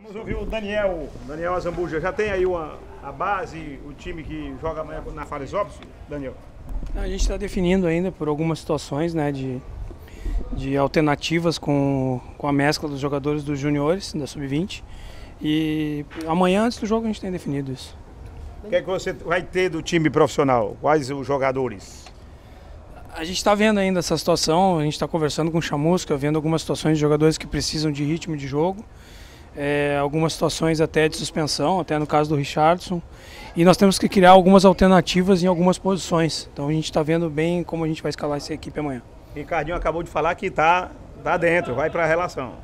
Vamos ouvir o Daniel Azambuja. Já tem aí a base, o time que joga amanhã na Faresópolis, Daniel? A gente está definindo ainda por algumas situações, né, de alternativas com a mescla dos jogadores dos juniores, da Sub-20. E amanhã, antes do jogo, a gente tem definido isso. O que é que você vai ter do time profissional? Quais os jogadores? A gente está vendo ainda essa situação, a gente está conversando com o Chamusca, vendo algumas situações de jogadores que precisam de ritmo de jogo. Algumas situações até de suspensão, até no caso do Richardson, e nós temos que criar algumas alternativas em algumas posições, então a gente está vendo bem como a gente vai escalar essa equipe amanhã. Ricardinho acabou de falar que tá dentro, vai para a relação.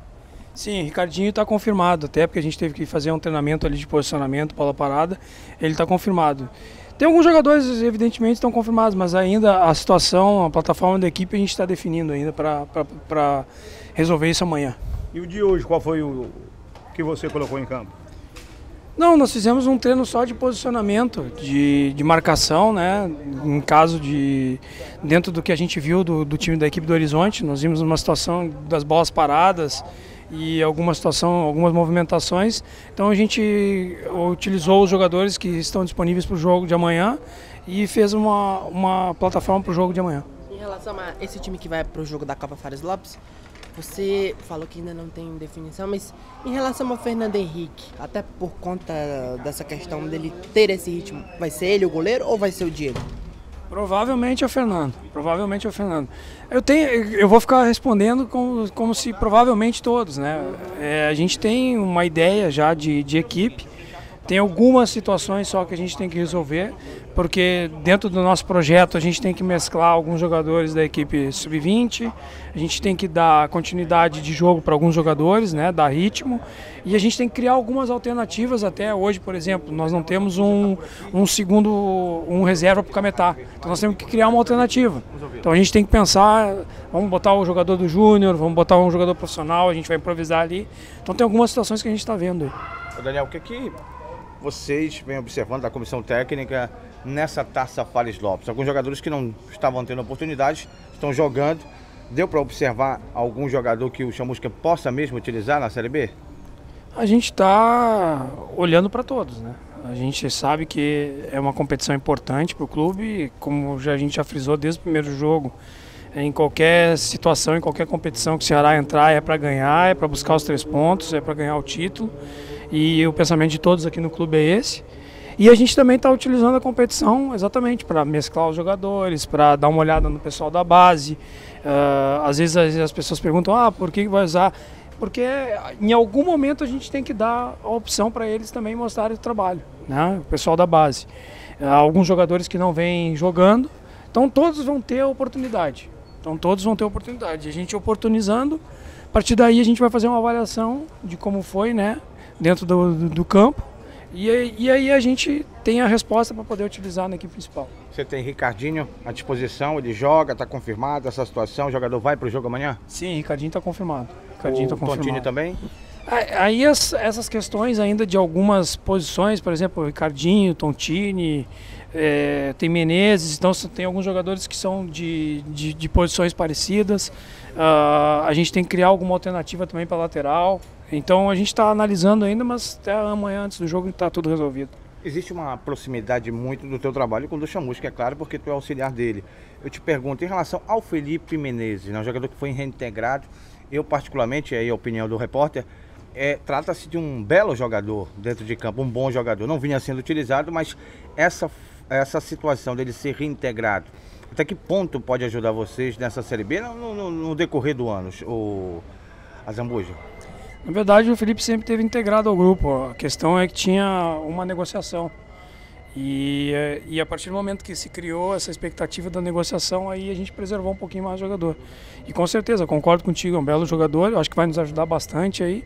Sim, Ricardinho está confirmado, até porque a gente teve que fazer um treinamento ali de posicionamento, bola parada, ele está confirmado. Tem alguns jogadores, evidentemente, estão confirmados, mas ainda a situação, a plataforma da equipe a gente está definindo ainda para resolver isso amanhã. E o de hoje, qual foi o que você colocou em campo? Não, nós fizemos um treino só de posicionamento, de marcação, né? Em caso de, dentro do que a gente viu do time da equipe do Horizonte, nós vimos uma situação das bolas paradas e algumas movimentações. Então a gente utilizou os jogadores que estão disponíveis para o jogo de amanhã e fez uma plataforma para o jogo de amanhã. Em relação a esse time que vai para o jogo da Copa Fares Lopes, você falou que ainda não tem definição, mas em relação ao Fernando Henrique, até por conta dessa questão dele ter esse ritmo, vai ser ele o goleiro ou vai ser o Diego? Provavelmente é o Fernando, Eu vou ficar respondendo como se provavelmente todos, né? A gente tem uma ideia já de equipe, tem algumas situações só que a gente tem que resolver, porque dentro do nosso projeto a gente tem que mesclar alguns jogadores da equipe Sub-20, a gente tem que dar continuidade de jogo para alguns jogadores, né, dar ritmo, e a gente tem que criar algumas alternativas. Até hoje, por exemplo, nós não temos um reserva para o Cametá, então nós temos que criar uma alternativa. Então a gente tem que pensar, vamos botar o jogador do Júnior, vamos botar um jogador profissional, a gente vai improvisar ali. Então tem algumas situações que a gente está vendo aí. Daniel, o que vocês vêm observando da comissão técnica nessa Taça Fares Lopes? Alguns jogadores que não estavam tendo oportunidades estão jogando. Deu para observar algum jogador que o Chamusca possa mesmo utilizar na Série B? A gente está olhando para todos, né? A gente sabe que é uma competição importante para o clube, como a gente já frisou desde o primeiro jogo. Em qualquer situação, em qualquer competição que o Ceará entrar, é para ganhar, é para buscar os 3 pontos, é para ganhar o título. E o pensamento de todos aqui no clube é esse. E a gente também está utilizando a competição exatamente para mesclar os jogadores, para dar uma olhada no pessoal da base. Às vezes as pessoas perguntam, por que vai usar? Porque em algum momento a gente tem que dar a opção para eles também mostrarem o trabalho, né? O pessoal da base. Alguns jogadores que não vêm jogando, então todos vão ter a oportunidade. A gente oportunizando, a partir daí a gente vai fazer uma avaliação de como foi, né, dentro do campo, e aí a gente tem a resposta para poder utilizar na equipe principal. Você tem Ricardinho à disposição, ele joga, está confirmado essa situação, o jogador vai para o jogo amanhã? Sim, Ricardinho está confirmado. Tontini também? Aí essas questões ainda de algumas posições, por exemplo, Ricardinho, Tontini, tem Menezes, então tem alguns jogadores que são de posições parecidas. A gente tem que criar alguma alternativa também para lateral. Então a gente está analisando ainda, mas até amanhã antes do jogo está tudo resolvido. Existe uma proximidade muito do teu trabalho com o do Chamusca, é claro, porque tu é auxiliar dele. Eu te pergunto, em relação ao Felipe Menezes, né, um jogador que foi reintegrado, eu particularmente, aí a opinião do repórter, trata-se de um belo jogador dentro de campo, um bom jogador. Não vinha sendo utilizado, mas essa situação dele ser reintegrado, até que ponto pode ajudar vocês nessa Série B no decorrer do ano, o Azambuja? Na verdade, o Felipe sempre esteve integrado ao grupo. A questão é que tinha uma negociação. E a partir do momento que se criou essa expectativa da negociação, aí a gente preservou um pouquinho mais o jogador. E com certeza, concordo contigo, é um belo jogador, eu acho que vai nos ajudar bastante aí.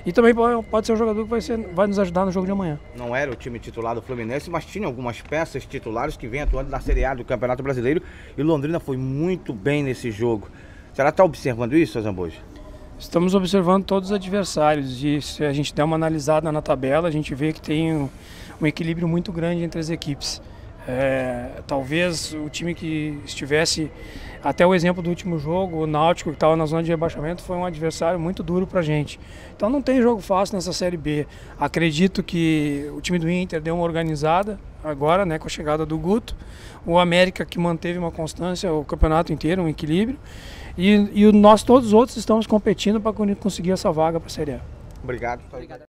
E também pode ser um jogador que vai nos ajudar no jogo de amanhã. Não era o time titular do Fluminense, mas tinha algumas peças titulares que vêm atuando na Série A do Campeonato Brasileiro. E o Londrina foi muito bem nesse jogo. Será que está observando isso, Azambuja? Estamos observando todos os adversários e se a gente der uma analisada na tabela, a gente vê que tem um equilíbrio muito grande entre as equipes. Talvez o time que estivesse, até o exemplo do último jogo, o Náutico, que estava na zona de rebaixamento, foi um adversário muito duro pra gente. Então não tem jogo fácil nessa Série B. Acredito que o time do Inter deu uma organizada agora, né, com a chegada do Guto. O América, que manteve uma constância o campeonato inteiro, um equilíbrio. E nós todos os outros estamos competindo para conseguir essa vaga para a Série A. Obrigado.